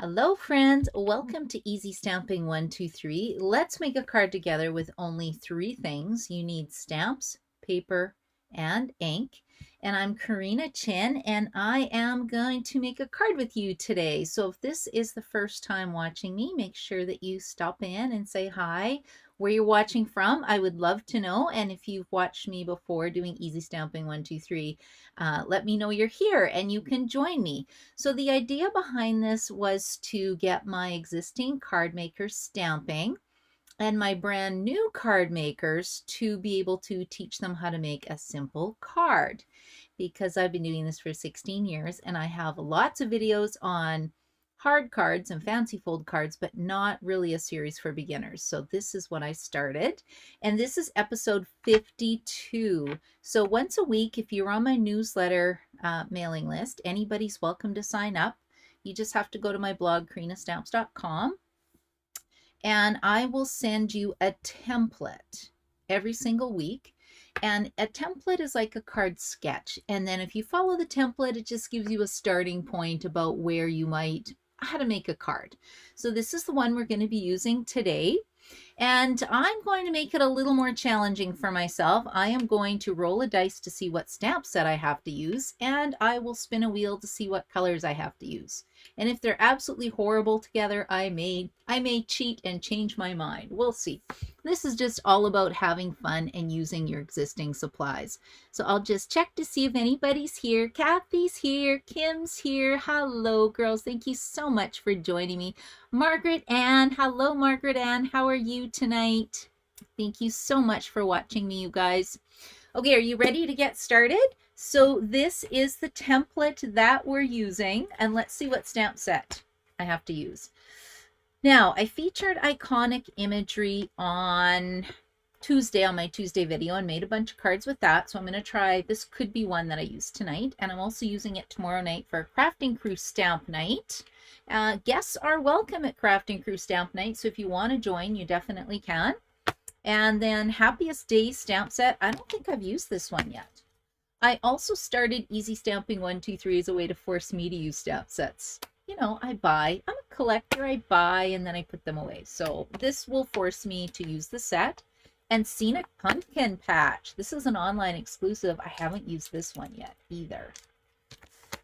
Hello friends, welcome to Easy Stamping 123. Let's make a card together with only three things. You need stamps, paper, and ink. And I'm Karina Chin and I am going to make a card with you today. So if this is the first time watching me, make sure that you stop in and say hi. Where you're watching from, I would love to know. And if you've watched me before doing Easy Stamping 123, let me know you're here and you can join me. So the idea behind this was to get my existing card makers stamping and my brand new card makers to be able to teach them how to make a simple card, because I've been doing this for 16 years and I have lots of videos on hard cards and fancy fold cards, but not really a series for beginners. So this is what I started, and this is episode 52. So once a week, if you're on my newsletter mailing list, anybody's welcome to sign up. You just have to go to my blog, karinastamps.com, and I will send you a template every single week. And a template is like a card sketch. And then if you follow the template, it just gives you a starting point about where you might, how to make a card. So this is the one we're going to be using today. And I'm going to make it a little more challenging for myself. I am going to roll a dice to see what stamp set I have to use, and I will spin a wheel to see what colors I have to use. And if they're absolutely horrible together, I may cheat and change my mind. We'll see. This is just all about having fun and using your existing supplies. So I'll just check to see if anybody's here. Kathy's here. Kim's here. Hello, girls. Thank you so much for joining me. Margaret Ann. Hello, Margaret Ann. How are you tonight? Thank you so much for watching me, you guys. Okay, are you ready to get started? So this is the template that we're using, and let's see what stamp set I have to use. Now, I featured iconic imagery on Tuesday on my Tuesday video and made a bunch of cards with that. So I'm going to try, this could be one that I use tonight, and I'm also using it tomorrow night for Crafting Crew Stamp Night. Guests are welcome at Crafting Crew Stamp Night, so if you want to join, you definitely can. And then Happiest Day stamp set. I don't think I've used this one yet. I also started Easy Stamping 123 as a way to force me to use stamp sets. You know, I buy. I'm a collector. I buy and then I put them away. So this will force me to use the set. And Scenic Pumpkin Patch. This is an online exclusive. I haven't used this one yet either.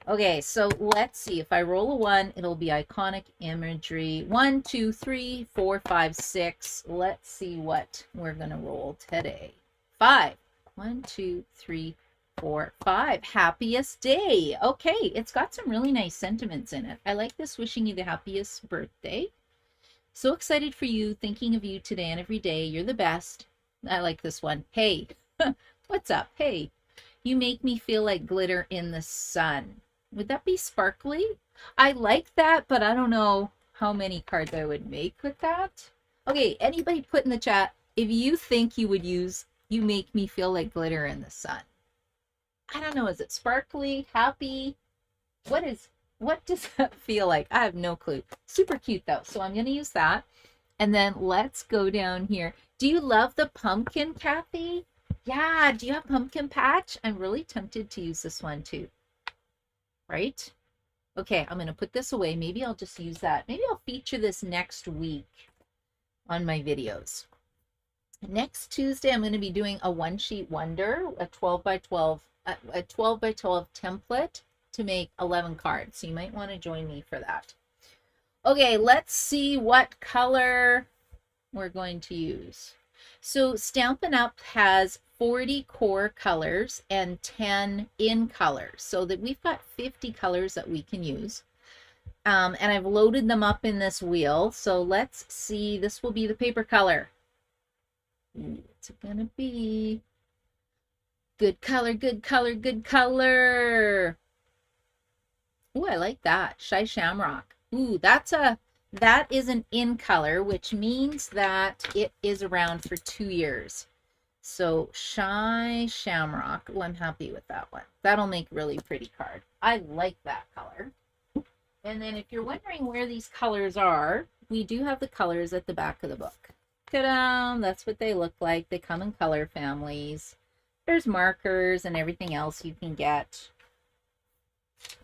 Okay, so let's see. If I roll a 1, it'll be iconic imagery. 1, 2, 3, 4, 5, 6. Let's see what we're going to roll today. 5. 1, 2, 3, 4, 5. Happiest Day. Okay, it's got some really nice sentiments in it. I like this. Wishing you the happiest birthday. So excited for you. Thinking of you today and every day. You're the best. I like this one. Hey, what's up? Hey, you make me feel like glitter in the sun. Would that be sparkly? I like that, but I don't know how many cards I would make with that. Okay, anybody put in the chat if you think you would use "you make me feel like glitter in the sun." I don't know, is it sparkly, happy? What does that feel like? I have no clue. Super cute though, so I'm going to use that. And then let's go down here. Do you love the pumpkin, Kathy? Yeah, do you have pumpkin patch? I'm really tempted to use this one too. Right? Okay, I'm going to put this away. Maybe I'll just use that. Maybe I'll feature this next week on my videos. Next Tuesday, I'm going to be doing a one sheet wonder, a 12 by 12 template to make 11 cards. So you might want to join me for that. Okay, let's see what color we're going to use. So Stampin' Up! Has 40 core colors and 10 in colors, so that we've got 50 colors that we can use. And I've loaded them up in this wheel. So let's see, this will be the paper color. What's it gonna be? Good color, good color, good color. Ooh, I like that. Shy Shamrock. Ooh, that is an in color, which means that it is around for 2 years. So Shy Shamrock. Oh, I'm happy with that one. That'll make a really pretty card. I like that color. And then if you're wondering where these colors are, we do have the colors at the back of the book. Ta-da! That's what they look like. They come in color families. There's markers and everything else you can get.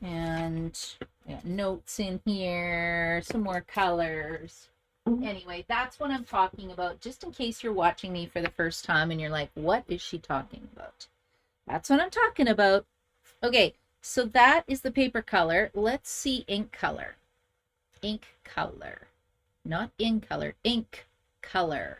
And Got notes in here, some more colors. Anyway, that's what I'm talking about, just in case you're watching me for the first time and you're like, what is she talking about? That's what I'm talking about. Okay, so that is the paper color. Let's see ink color. Ink color. Not in color, ink color.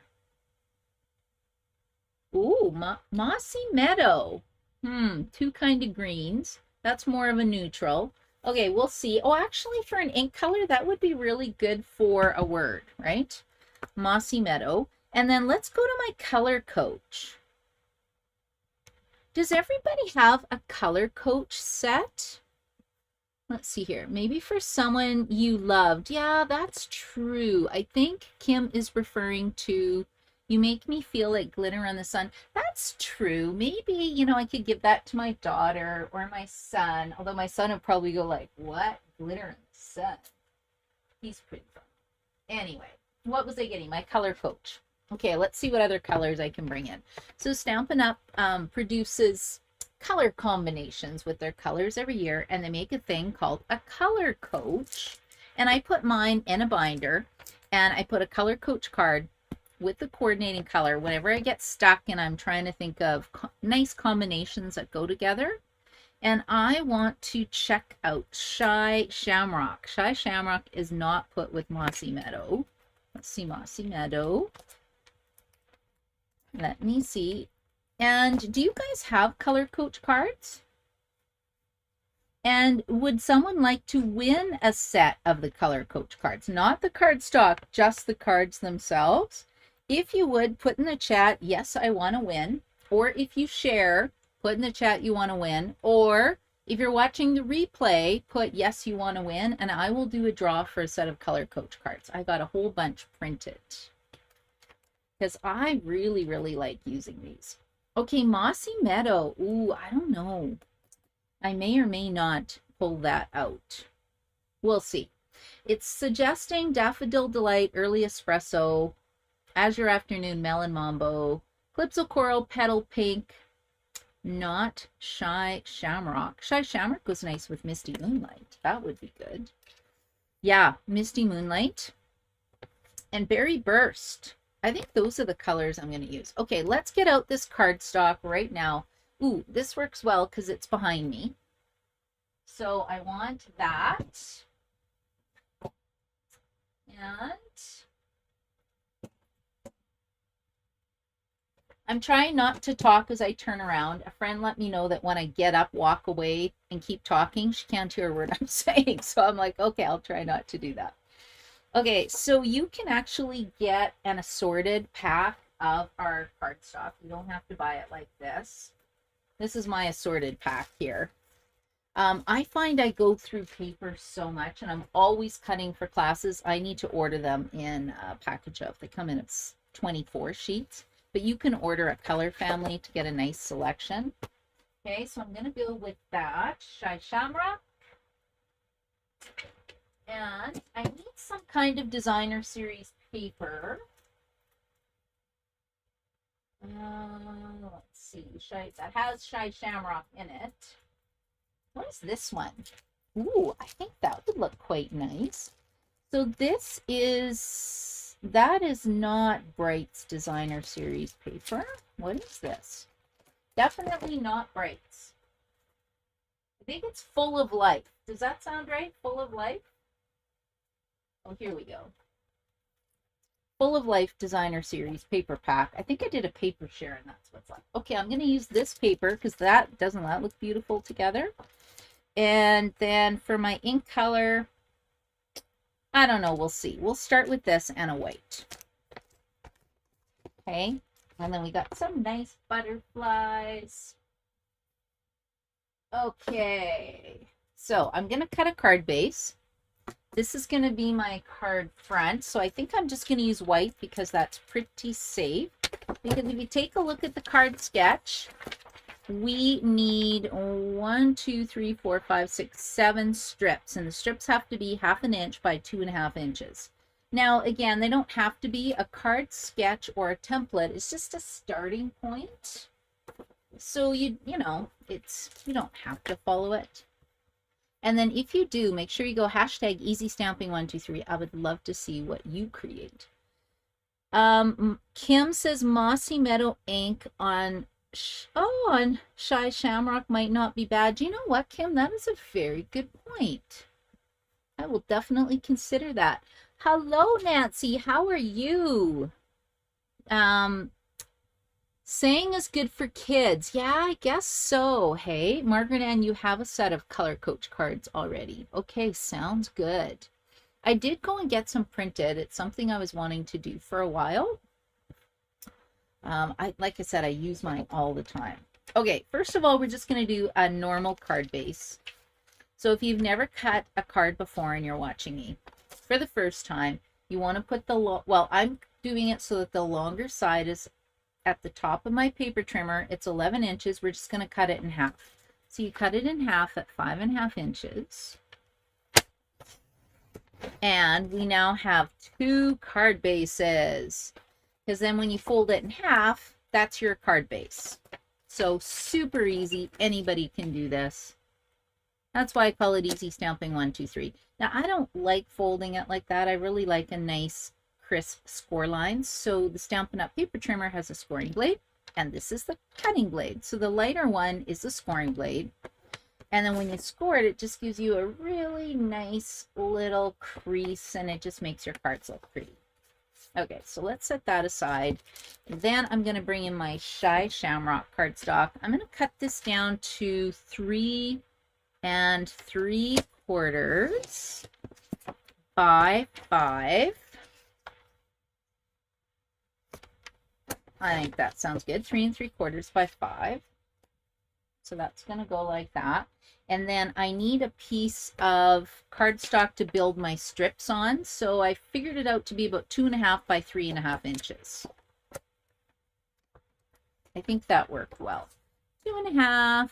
Ooh, mossy meadow. Two kind of greens. That's more of a neutral. Okay, we'll see. Oh, actually, for an ink color, that would be really good for a word, right? Mossy meadow. And then let's go to my color coach. Does everybody have a color coach set? Let's see here. Maybe for someone you loved. Yeah, that's true. I think Kim is referring to You Make Me Feel Like Glitter on the Sun. That's true. Maybe, you know, I could give that to my daughter or my son. Although my son would probably go like, what? Glitter in the sun? He's pretty fun. Anyway, what was I getting? My color coach. Okay, let's see what other colors I can bring in. So Stampin' Up! Produces color combinations with their colors every year, and they make a thing called a color coach. And I put mine in a binder, and I put a color coach card with the coordinating color whenever I get stuck and I'm trying to think of nice combinations that go together. And I want to check out Shy Shamrock. Shy Shamrock is not put with Mossy Meadow. Let's see, Mossy Meadow. Let me see. And do you guys have color coach cards? And would someone like to win a set of the color coach cards? Not the card stock, just the cards themselves. If you would, put in the chat, yes, I want to win. Or if you share, put in the chat you want to win. Or if you're watching the replay, put yes, you want to win. And I will do a draw for a set of color coach cards. I got a whole bunch printed because I really, really like using these. Okay, Mossy Meadow. Ooh, I don't know. I may or may not pull that out. We'll see. It's suggesting Daffodil Delight, Early Espresso, Azure Afternoon, Melon Mambo, Calypso Coral, Petal Pink, not Shy Shamrock. Shy Shamrock goes nice with Misty Moonlight. That would be good. Yeah, Misty Moonlight. And Berry Burst. I think those are the colors I'm going to use. Okay, let's get out this cardstock right now. Ooh, this works well because it's behind me. So I want that. And I'm trying not to talk as I turn around. A friend let me know that when I get up, walk away, and keep talking, she can't hear a word I'm saying. So I'm like, okay, I'll try not to do that. Okay, so you can actually get an assorted pack of our cardstock. You don't have to buy it like this. This is my assorted pack here. I find I go through paper so much, and I'm always cutting for classes. I need to order them in a package of, they come in 24 sheets, but you can order a color family to get a nice selection. Okay, so I'm going to go with that, Shy Shamrock. And I need some kind of designer series paper. Let's see, that has Shy Shamrock in it. What is this one? Ooh, I think that would look quite nice. So that is not Bright's designer series paper. What is this? Definitely not Bright's. I think it's Full of Life. Does that sound right? Full of Life? Oh, here we go. Full of Life designer series paper pack. I think I did a paper share and that's what's left. Okay, I'm going to use this paper because that look beautiful together. And then for my ink color, I don't know, we'll see. We'll start with this and a white. Okay, and then we got some nice butterflies. Okay, so I'm going to cut a card base. This is going to be my card front, so I think I'm just going to use white because that's pretty safe. Because if you take a look at the card sketch, we need 1, 2, 3, 4, 5, 6, 7 strips, and the strips have to be 1/2 inch by 2.5 inches. Now, again, they don't have to be a card sketch or a template. It's just a starting point. So you know, you don't have to follow it. And then if you do, make sure you go hashtag easystamping123. I would love to see what you create. Kim says Mossy Meadow ink on on Shy Shamrock might not be bad. Do you know what, Kim? That is a very good point. I will definitely consider that. Hello, Nancy. How are you? Saying is good for kids. Yeah, I guess so. Hey, Margaret Ann, you have a set of Color Coach cards already. Okay, sounds good. I did go and get some printed. It's something I was wanting to do for a while. Like I said, I use mine all the time. Okay, first of all, we're just going to do a normal card base. So if you've never cut a card before and you're watching me for the first time, you want to put the, well, I'm doing it so that the longer side is at the top of my paper trimmer. It's 11 inches. We're just going to cut it in half. So you cut it in half at 5.5 inches. And we now have 2 card bases. Because then when you fold it in half, that's your card base. So super easy. Anybody can do this. That's why I call it Easy Stamping 123. Now, I don't like folding it like that. I really like a nice crisp score lines. So the Stampin' Up! Paper trimmer has a scoring blade, and this is the cutting blade. So the lighter one is the scoring blade. And then when you score it, it just gives you a really nice little crease, and it just makes your cards look pretty. Okay, so let's set that aside. Then I'm going to bring in my Shy Shamrock cardstock. I'm going to cut this down to 3 3/4 by 5. I think that sounds good. 3 3/4 by 5. So that's going to go like that. And then I need a piece of cardstock to build my strips on. So I figured it out to be about 2.5 by 3.5 inches. I think that worked well. 2.5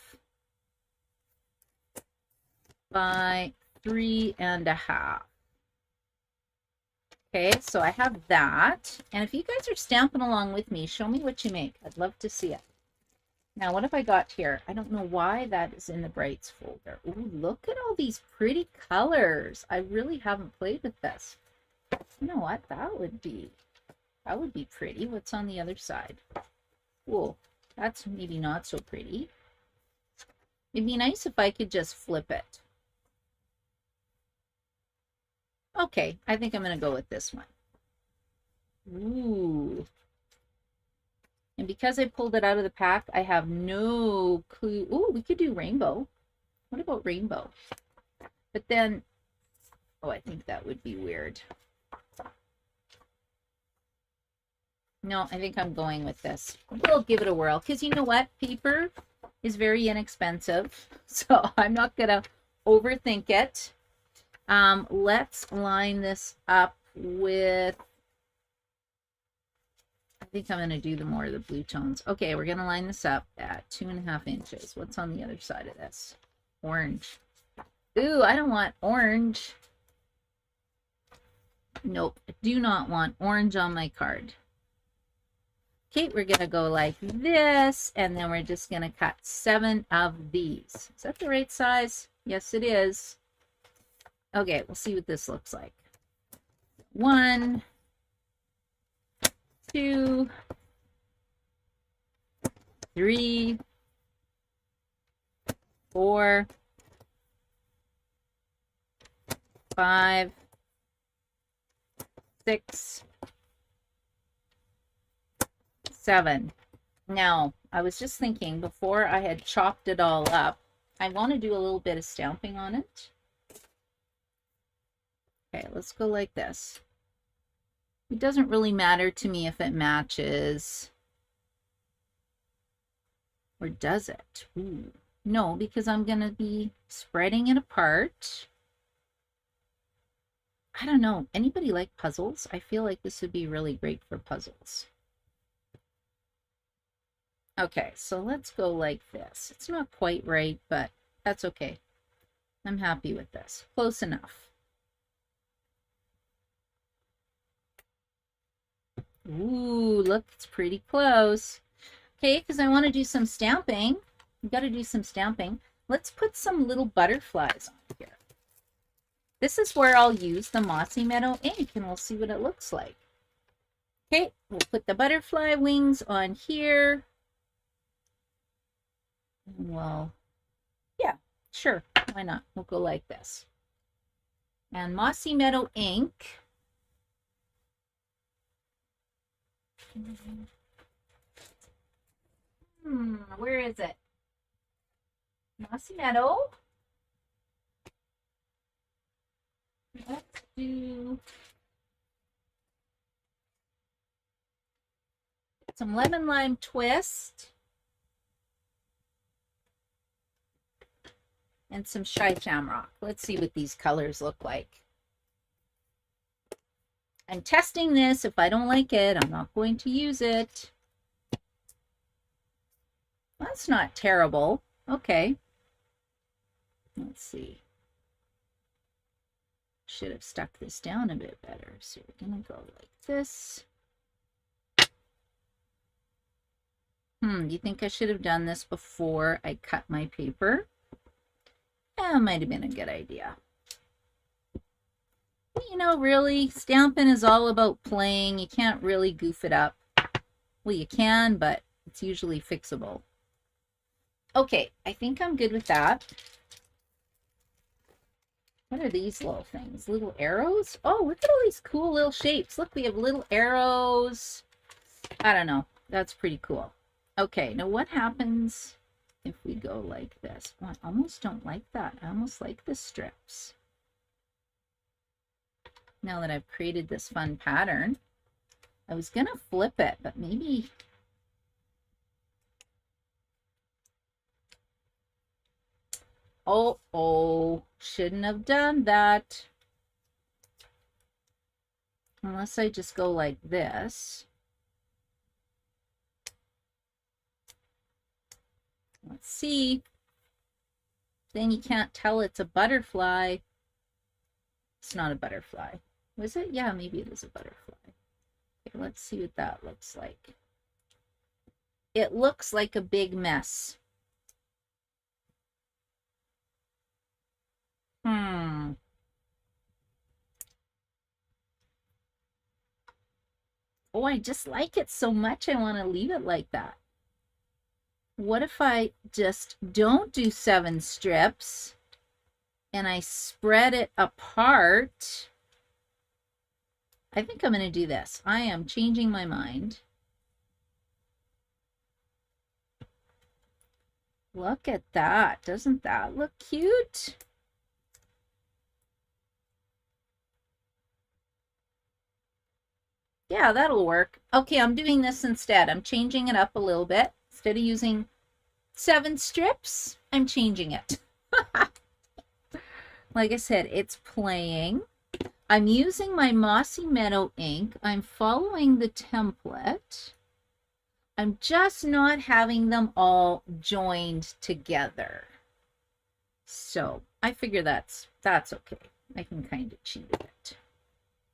by 3.5. Okay, so I have that. And if you guys are stamping along with me, show me what you make. I'd love to see it. Now, what have I got here? I don't know why that is in the Brights folder. Ooh, look at all these pretty colors. I really haven't played with this. You know what? That would be pretty. What's on the other side? Cool. That's maybe not so pretty. It'd be nice if I could just flip it. Okay, I think I'm going to go with this one. Ooh. And because I pulled it out of the pack, I have no clue. Ooh, we could do rainbow. What about rainbow? But then, oh, I think that would be weird. No, I think I'm going with this. We'll give it a whirl. Because you know what? Paper is very inexpensive. So I'm not going to overthink it. Let's line this up with, I think I'm going to do more of the blue tones. Okay, we're going to line this up at 2.5 inches. What's on the other side of this? Orange. Ooh, I don't want orange. Nope, I do not want orange on my card. Okay, we're going to go like this, and then we're just going to cut 7 of these. Is that the right size? Yes, it is. Okay, we'll see what this looks like. 1, 2, 3, 4, 5, 6, 7. Now, I was just thinking before I had chopped it all up, I want to do a little bit of stamping on it. Okay, let's go like this. It doesn't really matter to me if it matches. Or does it? Ooh. No, because I'm going to be spreading it apart. I don't know. Anybody like puzzles? I feel like this would be really great for puzzles. Okay, so let's go like this. It's not quite right, but that's okay. I'm happy with this. Close enough. Ooh, look, it's pretty close. Okay, because I want to do some stamping. We've got to do some stamping. Let's put some little butterflies on here. This is where I'll use the Mossy Meadow ink, and we'll see what it looks like. Okay, we'll put the butterfly wings on here. Well, yeah, sure, why not? We'll go like this. And Mossy Meadow ink. Where is it? Mossy Meadow. Let's do some lemon lime twist and some shy shamrock. Let's see what these colors look like. I'm testing this. If I don't like it, I'm not going to use it. That's not terrible. Okay. Let's see. Should have stuck this down a bit better. So we're going to go like this. Do you think I should have done this before I cut my paper? That might have been a good idea. But, you know, really, stamping is all about playing. You can't really goof it up. Well, you can, but it's usually fixable. Okay, I think I'm good with that. What are these little things? Little arrows? Oh, look at all these cool little shapes. Look, we have little arrows. I don't know. That's pretty cool. Okay, now what happens if we go like this? Oh, I almost don't like that. I almost like the strips. Now that I've created this fun pattern, I was going to flip it, but maybe... Oh, shouldn't have done that. Unless I just go like this. Let's see. Then you can't tell it's a butterfly. It's not a butterfly. Was it? Yeah, maybe it is a butterfly. Okay, let's see what that looks like. It looks like a big mess. Oh, I just like it so much I want to leave it like that. What if I just don't do 7 strips and I spread it apart? I think I'm going to do this. I am changing my mind. Look at that. Doesn't that look cute? Yeah, that'll work. Okay, I'm doing this instead. I'm changing it up a little bit. Instead of using 7 strips, I'm changing it. Like I said, it's playing. I'm using my Mossy Meadow ink. I'm following the template. I'm just not having them all joined together. So I figure that's okay. I can kind of cheat it.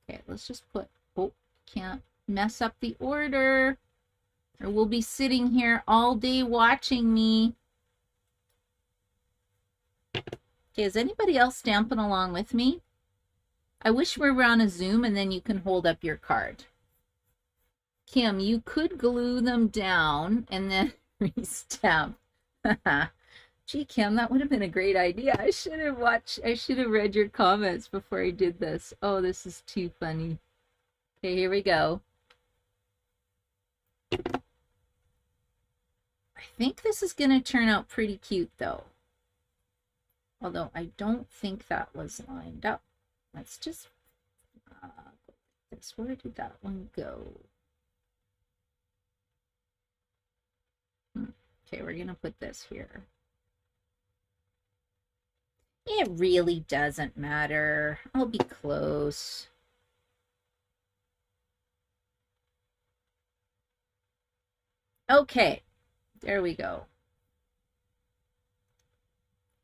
Okay, let's just put, oh, can't mess up the order or we'll be sitting here all day watching me. Okay, is anybody else stamping along with me? I wish we were on a Zoom and then you can hold up your card. Kim, you could glue them down and then re-stamp. Gee, Kim, that would have been a great idea. I should have read your comments before I did this. Oh, this is too funny. Okay, here we go. I think this is going to turn out pretty cute, though. Although I don't think that was lined up. Let's just go like this. Where did that one go? Okay, we're going to put this here. It really doesn't matter. I'll be close. Okay, there we go.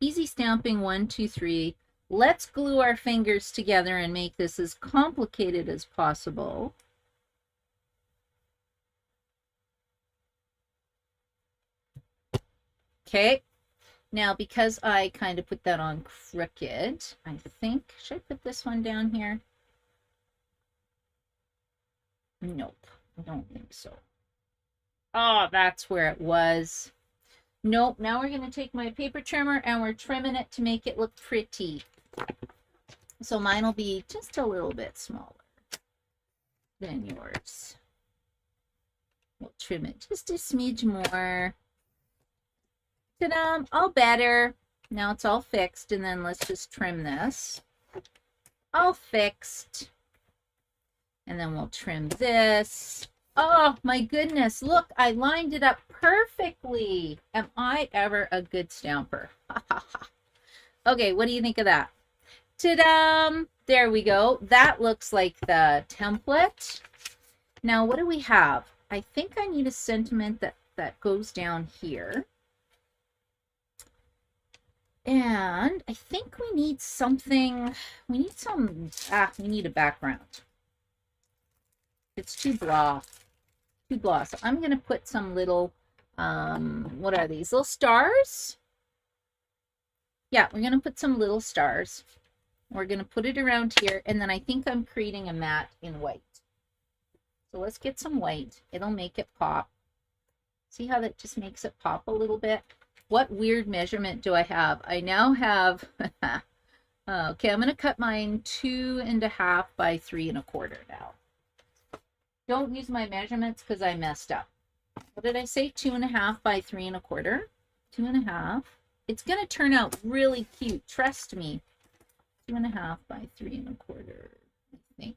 Easy stamping 1, 2, 3. Let's glue our fingers together and make this as complicated as possible. Okay, Now, because I kind of put that on crooked, I think, should I put this one down here? Nope, I don't think so. Oh, that's where it was. Nope, now we're going to take my paper trimmer and we're trimming it to make it look pretty. So mine will be just a little bit smaller than yours. We'll trim it just a smidge more. Ta-da! All better. Now it's all fixed, and then let's just trim this. All fixed. And then we'll trim this. Oh my goodness, look, I lined it up perfectly. Am I ever a good stamper? Okay, what do you think of that? Ta-da! There we go. That looks like the template. Now, what do we have? I think I need a sentiment that goes down here. And I think we need something, we need a background. It's too blah. So I'm going to put some little, what are these? Little stars? Yeah, we're going to put some little stars. We're going to put it around here, and then I think I'm creating a mat in white. So let's get some white. It'll make it pop. See how that just makes it pop a little bit? What weird measurement do I have? I now have, okay, I'm going to cut mine 2.5 by 3.25 now. Don't use my measurements because I messed up. What did I say? 2.5 by 3.25. 2.5. It's going to turn out really cute. Trust me. 2.5 by 3.25, I think.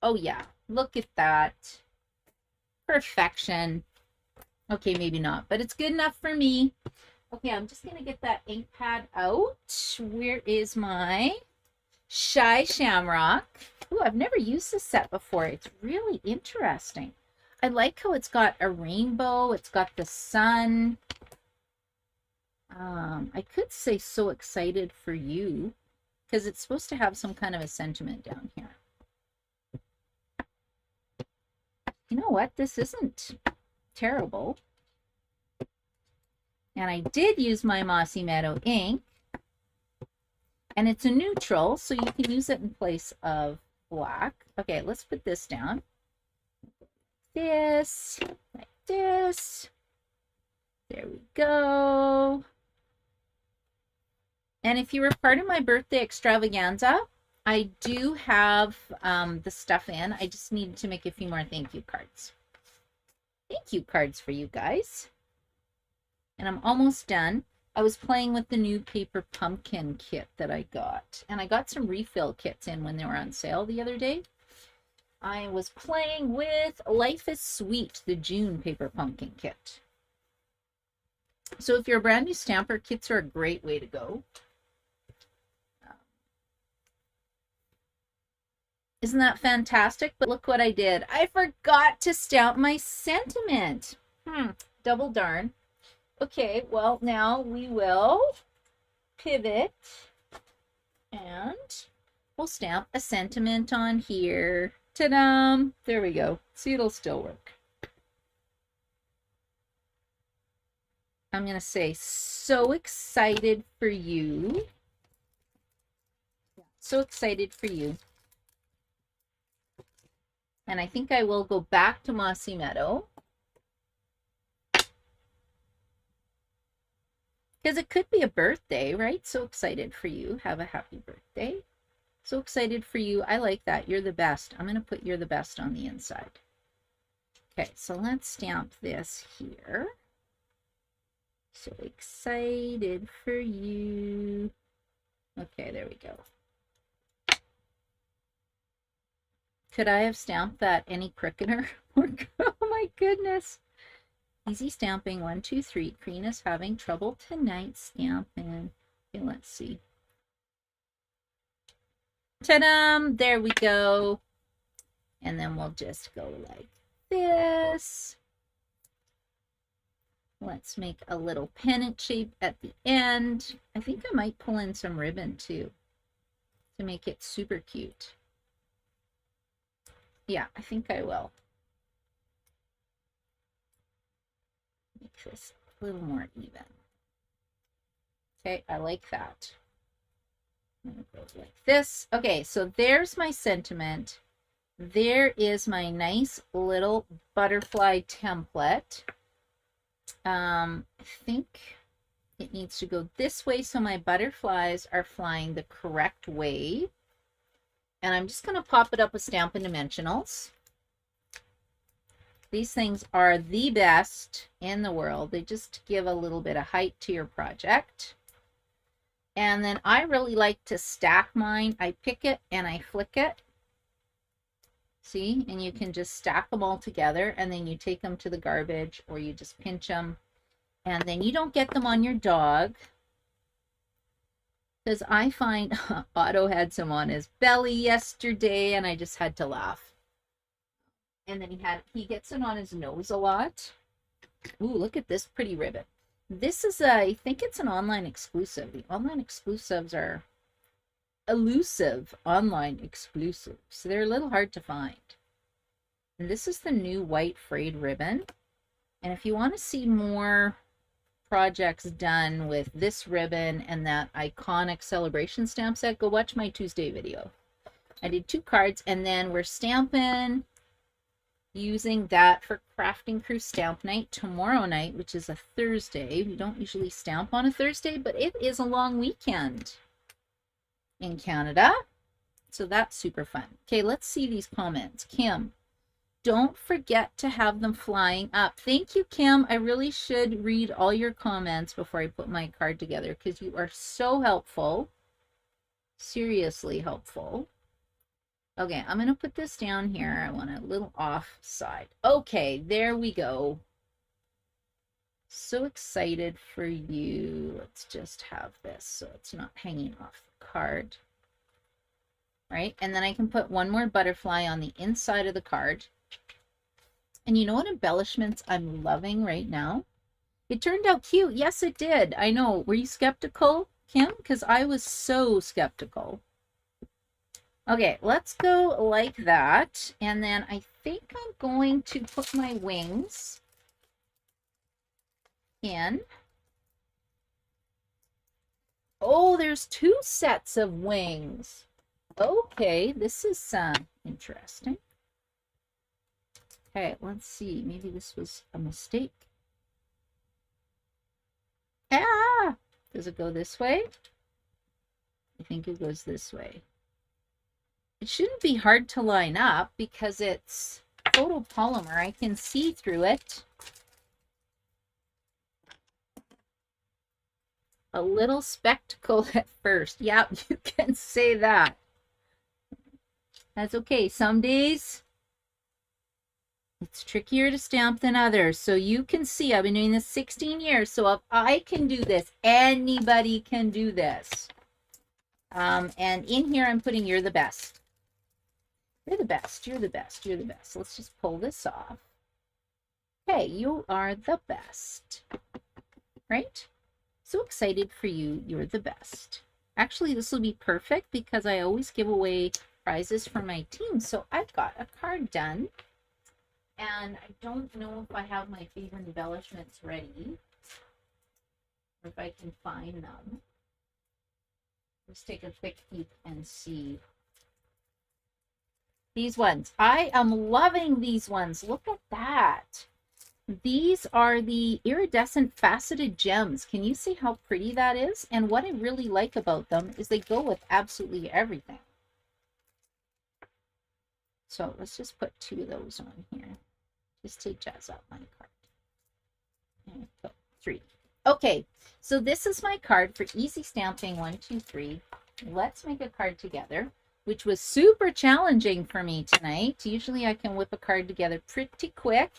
Oh yeah, look at that. Perfection. Okay, maybe not, but it's good enough for me. Okay, I'm just going to get that ink pad out. Where is my Shy Shamrock? Ooh, I've never used this set before. It's really interesting. I like how it's got a rainbow. It's got the sun. I could say so excited for you because it's supposed to have some kind of a sentiment down here. You know what? This isn't terrible. And I did use my Mossy Meadow ink. And it's a neutral, so you can use it in place of black. Okay, let's put this down. This, like this. There we go. And if you were part of my birthday extravaganza, I do have the stuff in. I just needed to make a few more thank you cards. Thank you cards for you guys. And I'm almost done. I was playing with the new paper pumpkin kit that I got. And I got some refill kits in when they were on sale the other day. I was playing with Life is Sweet, the June paper pumpkin kit. So if you're a brand new stamper, kits are a great way to go. Isn't that fantastic? But look what I did. I forgot to stamp my sentiment. Double darn. Okay, well, now we will pivot and we'll stamp a sentiment on here. Ta-da! There we go. See, it'll still work. I'm going to say, so excited for you. So excited for you. And I think I will go back to Mossy Meadow. Because it could be a birthday, right? So excited for you. Have a happy birthday. So excited for you. I like that. You're the best. I'm going to put you're the best on the inside. Okay, so let's stamp this here. So excited for you. Okay, there we go. Could I have stamped that any crookener? Oh my goodness. Easy stamping, 1, 2, 3. Karina's having trouble tonight stamping. Okay, let's see. Ta-da! There we go. And then we'll just go like this. Let's make a little pennant shape at the end. I think I might pull in some ribbon too to make it super cute. Yeah, I think I will. make this a little more even. Okay, I like that. I'm gonna go like this. Okay, so there's my sentiment. There is my nice little butterfly template. I think it needs to go this way so my butterflies are flying the correct way. And I'm just going to pop it up with Stampin' Dimensionals. These things are the best in the world. They just give a little bit of height to your project. And then I really like to stack mine. I pick it and I flick it. See, and you can just stack them all together, and then you take them to the garbage, or you just pinch them, and then you don't get them on your dog. Because I find Otto had some on his belly yesterday, and I just had to laugh. And then he gets it on his nose a lot. Ooh, look at this pretty ribbon. This is I think it's an online exclusive. The online exclusives are elusive online exclusives. So they're a little hard to find. And this is the new white frayed ribbon. And if you want to see more projects done with this ribbon and that iconic celebration stamp set, go watch my Tuesday video. I did 2 cards, and then we're stamping using that for Crafting Crew Stamp Night tomorrow night, which is a Thursday. We don't usually stamp on a Thursday, but it is a long weekend in Canada, so that's super fun. Okay, let's see these comments. Kim, don't forget to have them flying up. Thank you, Kim. I really should read all your comments before I put my card together, because you are so helpful. Seriously helpful. Okay, I'm going to put this down here. I want a little off side. Okay, there we go. So excited for you. Let's just have this so it's not hanging off the card. Right, and then I can put one more butterfly on the inside of the card. And you know what embellishments I'm loving right now? It turned out cute. Yes, it did. I know. Were you skeptical, Kim? Because I was so skeptical. Okay, let's go like that. And then I think I'm going to put my wings in. Oh, there's 2 sets of wings. Okay, this is interesting. Okay, let's see. Maybe this was a mistake. Ah! Does it go this way? I think it goes this way. It shouldn't be hard to line up because it's photopolymer. I can see through it. A little spectacle at first. Yeah, you can say that. That's okay. Some days it's trickier to stamp than others. So you can see I've been doing this 16 years. So if I can do this, anybody can do this. And in here I'm putting "You're the best." You're the best. You're the best. You're the best. Let's just pull this off. Hey, you are the best. Right? So excited for you. You're the best. Actually, this will be perfect because I always give away prizes for my team. So I've got a card done. And I don't know if I have my favorite embellishments ready, or if I can find them. Let's take a quick peek and see. These ones. I am loving these ones. Look at that. These are the iridescent faceted gems. Can you see how pretty that is? And what I really like about them is they go with absolutely everything. So let's just put 2 of those on here. Just to jazz up my card. And put 3. Okay, so this is my card for Easy Stamping 1, 2, 3. Let's make a card together, which was super challenging for me tonight. Usually I can whip a card together pretty quick.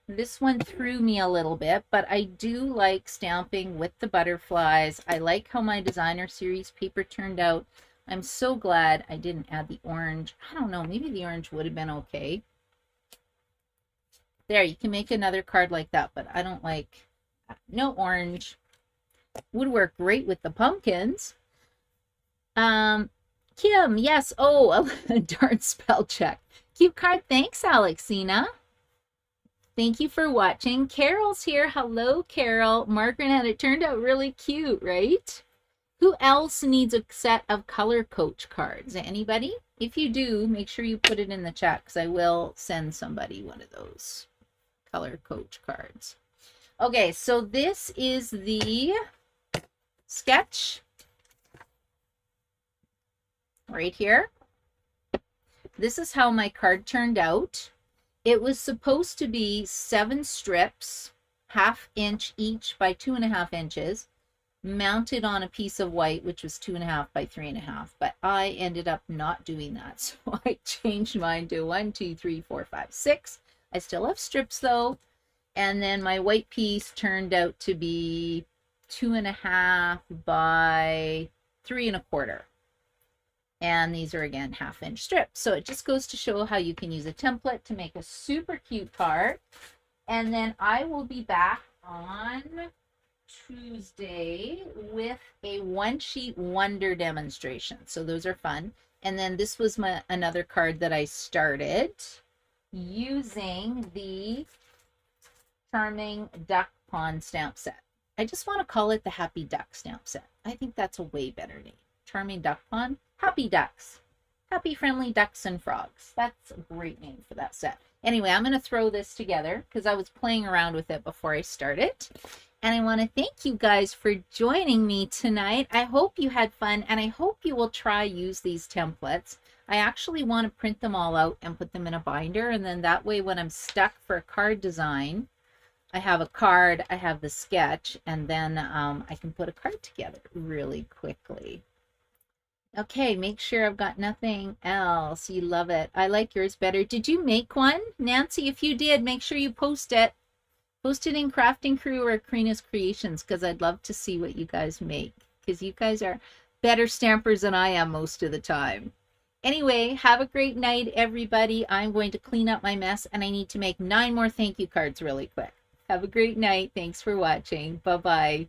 This one threw me a little bit, but I do like stamping with the butterflies. I like how my designer series paper turned out. I'm so glad I didn't add the orange. I don't know, maybe the orange would have been okay. There, you can make another card like that, but I don't like, no orange. Would work great with the pumpkins. Kim, yes. Oh, a darn spell check. Cute card. Thanks, Alexina. Thank you for watching. Carol's here. Hello, Carol. Margaret had it turned out really cute, right? Who else needs a set of color coach cards? Anybody? If you do, make sure you put it in the chat because I will send somebody one of those color coach cards. Okay, so this is the sketch right here. This is how my card turned out. It was supposed to be 7 strips, 1/2 inch each by 2.5 inches, mounted on a piece of white, which was 2.5 by 3.5. But I ended up not doing that, so I changed mine to 1, 2, 3, 4, 5, 6. I still have strips though, and then my white piece turned out to be 2.5 by 3.25. And these are again 1/2 inch strips. So it just goes to show how you can use a template to make a super cute card. And then I will be back on Tuesday with a 1-sheet wonder demonstration. So those are fun. And then this was another card that I started using the Charming Duck Pond stamp set. I just want to call it the Happy Duck stamp set. I think that's a way better name. Charming Duck Pond. Happy ducks. Happy friendly ducks and frogs. That's a great name for that set. Anyway, I'm going to throw this together because I was playing around with it before I started. And I want to thank you guys for joining me tonight. I hope you had fun, and I hope you will try use these templates. I actually want to print them all out and put them in a binder, and then that way when I'm stuck for a card design, I have a card, I have the sketch, and then I can put a card together really quickly. Okay, make sure I've got nothing else. You love it. I like yours better. Did you make one? Nancy, if you did, make sure you post it. Post it in Crafting Crew or Karina's Creations because I'd love to see what you guys make because you guys are better stampers than I am most of the time. Anyway, have a great night, everybody. I'm going to clean up my mess and I need to make 9 more thank you cards really quick. Have a great night. Thanks for watching. Bye-bye.